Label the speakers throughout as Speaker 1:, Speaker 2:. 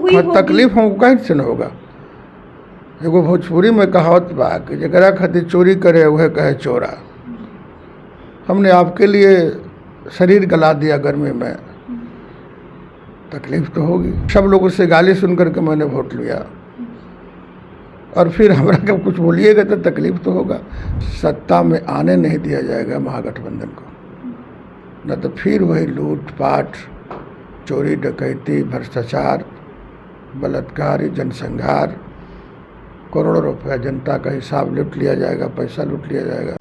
Speaker 1: हुई होगी।
Speaker 2: तकलीफ हमको कहीं से न होगा। एगो भोजपुरी में कहावत बा कि जकरा खातिर चोरी करे वह कहे चोरा। हमने आपके लिए शरीर गला दिया गर्मी में, तकलीफ तो होगी। सब लोगों से गाली सुन करके मैंने वोट लिया और फिर हमरा कब कुछ बोलिएगा तो तकलीफ तो होगा। सत्ता में आने नहीं दिया जाएगा महागठबंधन को, न तो फिर वही लूटपाट, चोरी डकैती, भ्रष्टाचार, बलात्कार, जनसंहार, करोड़ों रुपया जनता का हिसाब लूट लिया जाएगा, पैसा लूट लिया जाएगा।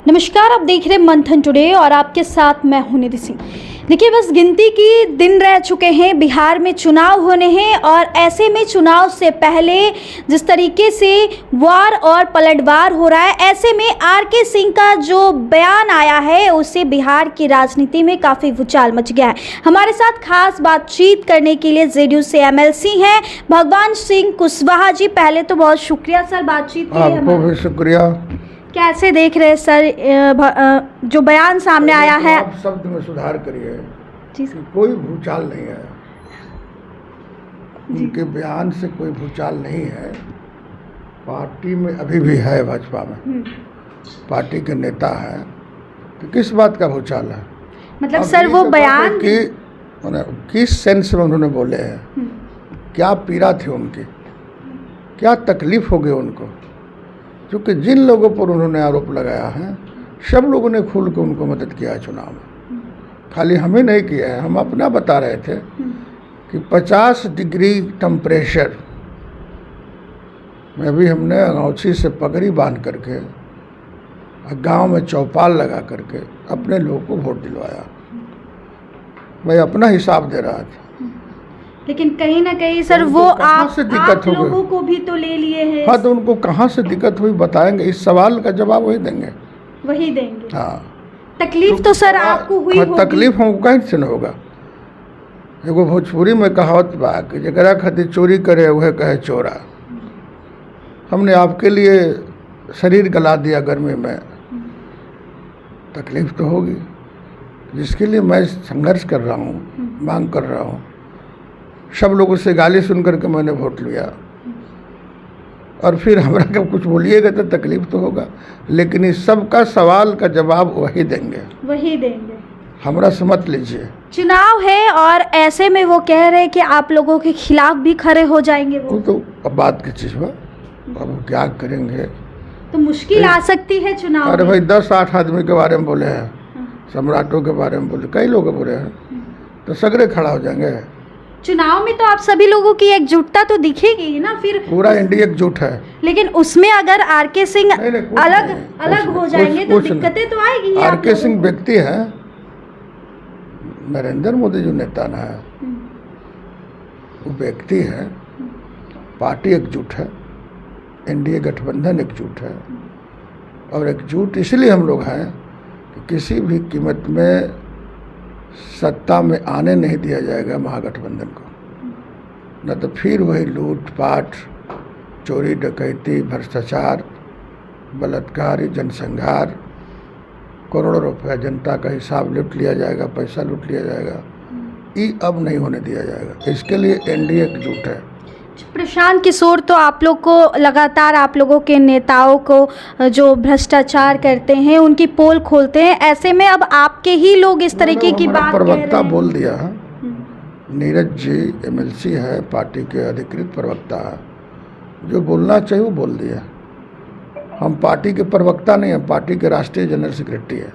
Speaker 1: नमस्कार, आप देख रहे हैं मंथन टुडे और आपके साथ मैं हूं निधि सिंह। देखिए, बस गिनती की दिन रह चुके हैं, बिहार में चुनाव होने हैं और ऐसे में चुनाव से पहले जिस तरीके से वार और पलटवार हो रहा है, ऐसे में आरके सिंह का जो बयान आया है उससे बिहार की राजनीति में काफ़ी भूचाल मच गया है। हमारे साथ खास बातचीत करने के लिए जेडीयू से एमएलसी हैं भगवान सिंह कुशवाहा जी। पहले तो बहुत शुक्रिया सर बातचीत के लिए।
Speaker 2: आपको भी शुक्रिया।
Speaker 1: कैसे देख रहे हैं सर जो बयान सामने आया है?
Speaker 2: आप शब्द में सुधार करिए
Speaker 1: जी
Speaker 2: कि कोई भूचाल नहीं है, उनके बयान से कोई भूचाल नहीं है। पार्टी में अभी भी है, भाजपा में पार्टी के नेता है, तो किस बात का भूचाल है?
Speaker 1: मतलब सर वो बयान
Speaker 2: कि किस सेंस में उन्होंने बोले हैं, क्या पीड़ा थी उनकी, क्या तकलीफ हो गई उनको, क्योंकि जिन लोगों पर उन्होंने आरोप लगाया है सब लोगों ने खुल के उनको मदद किया है चुनाव में। खाली हमें नहीं किया है, हम अपना बता रहे थे कि 50 डिग्री टेम्परेचर में भी हमने अंगौछी से पगड़ी बांध करके गांव में चौपाल लगा करके अपने लोगों को वोट दिलवाया। मैं अपना हिसाब दे रहा था,
Speaker 1: लेकिन कहीं ना कहीं सर वो आप लोगों को भी तो ले लिए हैं।
Speaker 2: हाँ, तो उनको कहाँ से दिक्कत हुई बताएंगे, इस सवाल का जवाब वही देंगे।
Speaker 1: हाँ, तकलीफ तो सर आपको हुई होगी।
Speaker 2: तकलीफ हमको कहीं से न होगा। एगो भोजपुरी में कहावत बा कि जकरा खातिर चोरी करे वह कहे चोरा। हमने आपके लिए शरीर गला दिया गर्मी में, तकलीफ तो होगी। जिसके लिए मैं संघर्ष कर रहा हूँ, मांग कर रहा हूँ, सब लोगों से गाली सुन करके मैंने वोट लिया और फिर हमरा कब कुछ बोलिएगा तो तकलीफ तो होगा, लेकिन इस सब का सवाल का जवाब वही देंगे। हमरा से मत लीजिए।
Speaker 1: चुनाव है और ऐसे में वो कह रहे हैं कि आप लोगों के खिलाफ भी खड़े हो जाएंगे। वो
Speaker 2: तो अब बात की चीज़ है, अब क्या करेंगे,
Speaker 1: तो मुश्किल आ सकती है चुनाव।
Speaker 2: अरे भाई 10-8 आदमी के बारे में बोले हैं, सम्राटों के बारे में बोले, कई लोग बोले हैं, तो सगरे खड़ा हो जाएंगे।
Speaker 1: चुनाव में तो आप सभी लोगों की एकजुटता तो दिखेगी ना, फिर
Speaker 2: पूरा इंडिया एकजुट है।
Speaker 1: लेकिन उसमें अगर आरके सिंह अलग हो जाएंगे तो दिक्कतें तो आएगी।
Speaker 2: आरके सिंह व्यक्ति है, नरेंद्र मोदी जो नेता ना है वो व्यक्ति है। पार्टी एकजुट है, एनडीए गठबंधन एकजुट है और एकजुट इसलिए हम लोग हैं कि किसी भी कीमत में सत्ता में आने नहीं दिया जाएगा महागठबंधन को, न तो फिर वही लूटपाट, चोरी डकैती, भ्रष्टाचार, बलात्कार, जनसंहार, करोड़ों रुपया जनता का हिसाब लूट लिया जाएगा, पैसा लूट लिया जाएगा। ये अब नहीं होने दिया जाएगा। इसके लिए एनडीए एकजुट है।
Speaker 1: प्रशांत किशोर तो आप लोग को लगातार, आप लोगों के नेताओं को जो भ्रष्टाचार करते हैं उनकी पोल खोलते हैं, ऐसे में अब आपके ही लोग इस तरीके की बात कह रहे हैं।
Speaker 2: प्रवक्ता बोल दिया है, नीरज जी एमएलसी है, पार्टी के अधिकृत प्रवक्ता है, जो बोलना चाहिए वो बोल दिया। हम पार्टी के प्रवक्ता नहीं हैं, पार्टी के राष्ट्रीय जनरल सेक्रेटरी है,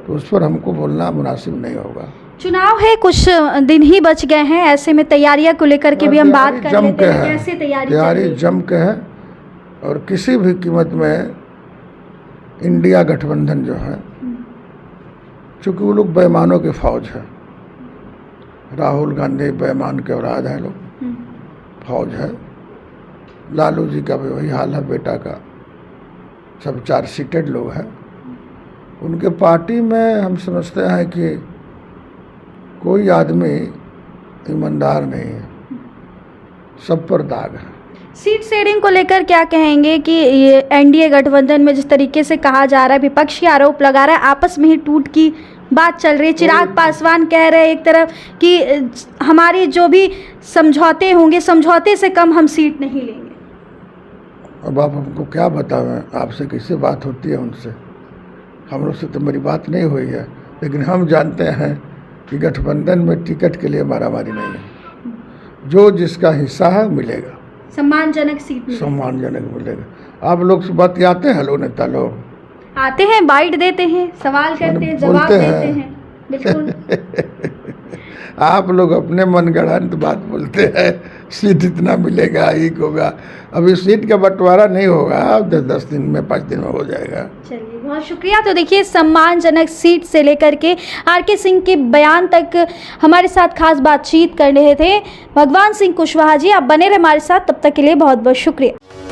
Speaker 2: तो उस पर हमको बोलना मुनासिब नहीं होगा।
Speaker 1: चुनाव है, कुछ दिन ही बच गए हैं, ऐसे में तैयारियां को लेकर के भी हम बात कर लेते हैं। कैसे
Speaker 2: तैयारी जम के है और किसी भी कीमत में इंडिया गठबंधन जो है, चूँकि वो लोग बेईमानों की फौज है, राहुल गांधी बेईमान के औलाद हैं, लोग फौज है। लालू जी का भी वही हाल है, बेटा का, सब 4 सीटेड लोग हैं। उनके पार्टी में हम समझते हैं कि कोई आदमी ईमानदार नहीं है, सब पर दाग है।
Speaker 1: सीट शेयरिंग को लेकर क्या कहेंगे कि ये एनडीए गठबंधन में जिस तरीके से कहा जा रहा है, विपक्ष की आरोप लगा रहा है, आपस में ही टूट की बात चल रही है। चिराग पासवान कह रहे हैं एक तरफ कि हमारी जो भी समझौते होंगे, समझौते से कम हम सीट नहीं लेंगे।
Speaker 2: अब आप हमको क्या बतावें, आपसे कैसे बात होती है उनसे? हम लोग से तो मेरी बात नहीं हुई है, लेकिन हम जानते हैं कि गठबंधन में टिकट के लिए मारामारी नहीं है। जो जिसका हिस्सा है मिलेगा,
Speaker 1: सम्मानजनक सीट मिलेगी।
Speaker 2: सम्मानजनक मिलेगा। आप लोग से बतियाते हैं, लोग नेता लोग
Speaker 1: आते हैं, बाइट देते हैं, सवाल करते हैं, जवाब देते हैं। बिल्कुल।
Speaker 2: आप लोग अपने मनगढ़ंत बात बोलते हैं, सीट इतना मिलेगा, एक होगा। अभी सीट का बंटवारा नहीं होगा, 10 दिन में 5 दिन में हो जाएगा।
Speaker 1: चलिए, बहुत शुक्रिया। तो देखिए, सम्मानजनक सीट से लेकर के आरके सिंह के बयान तक हमारे साथ खास बातचीत कर रहे थे भगवान सिंह कुशवाहा जी। आप बने रहे हमारे साथ, तब तक के लिए बहुत बहुत शुक्रिया।